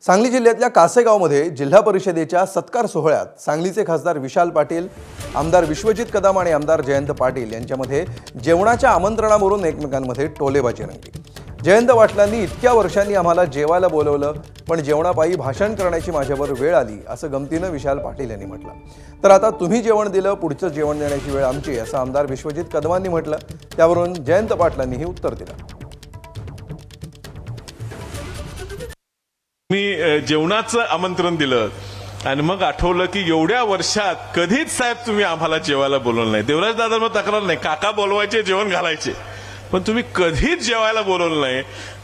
सांगली जिल्ह्यातल्या कासेगावमध्ये जिल्हा परिषदेच्या सत्कार सोहळ्यात सांगलीचे खासदार विशाल पाटील, आमदार विश्वजित कदम आणि आमदार जयंत पाटील यांच्यामध्ये जेवणाच्या आमंत्रणावरून एकमेकांमध्ये टोलेबाजी रंगली। जयंत पाटलांनी इतक्या वर्षांनी आम्हाला जेवायला बोलवलं, पण जेवणापायी भाषण करण्याची माझ्यावर वेळ आली असं गमतीनं विशाल पाटील यांनी म्हटलं। तर आता तुम्ही जेवण दिलं, पुढचं जेवण देण्याची वेळ आमची असं आमदार विश्वजित कदमांनी म्हटलं। त्यावरून जयंत पाटलांनीही उत्तर दिलं। मी जेवणाचं आमंत्रण दिलं आणि मग आठवलं की एवढ्या वर्षात कधीच साहेब तुम्ही आम्हाला जेवायला बोलवलं नाही। देवराज दादा मग तक्रार नाही, काका बोलवायचे, जेवण घालायचे, पण तुम्ही कधीच जेवायला बोलवलं नाही,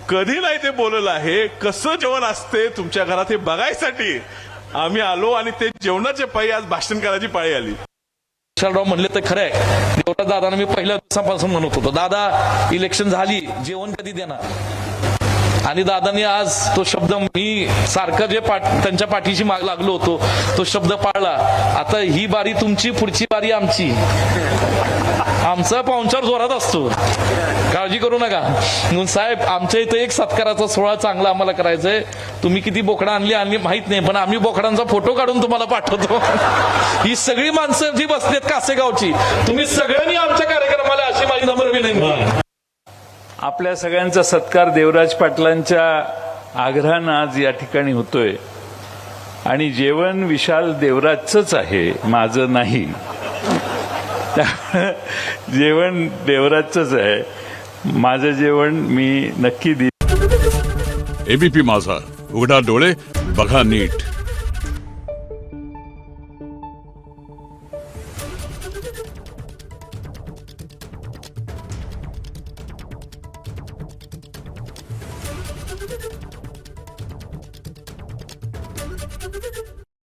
कधी नाही ते बोलवलं आहे। कसं जेवण असते तुमच्या घरात हे बघायसाठी आम्ही आलो आणि ते जेवणाच्या पायी आज भाषण करायची पाळी आली। विशालराव म्हणले तर खरं आहे, देवराज दादांना मी पहिल्या दिवसापासून म्हणत होतो, दादा इलेक्शन झाली जेवण कधी देणार, आणि दादांनी आज तो शब्द, मी सारखं जे त्यांच्या पाठीशी माग लागलो होतो तो शब्द पाळला। आता ही बारी तुमची, पुढची बारी आमची। आमचा पाहुणचार जोरात असतो, काळजी करू नका। म्हणून साहेब आमच्या इथं एक सत्काराचा सोहळा चांगला आम्हाला करायचंय। तुम्ही किती बोकडं आणली माहित नाही, पण आम्ही बोकडांचा फोटो काढून तुम्हाला पाठवतो। ही सगळी माणसं जी बसलेत कासेगावची, तुम्ही सगळ्यांनी आमच्या कार्यक्रमाला अशी माझी नम्र विनंती। आपल्या सगळ्यांचा सत्कार देवराज पाटलांच्या आग्रहानं आज या ठिकाणी होतोय आणि जेवण विशाल देवराजचंच आहे, माझं नाही। जेवण देवराजचंच आहे, माझं जेवण मी नक्की देईन। एबीपी माझा, उघडा डोळे बघा नीट।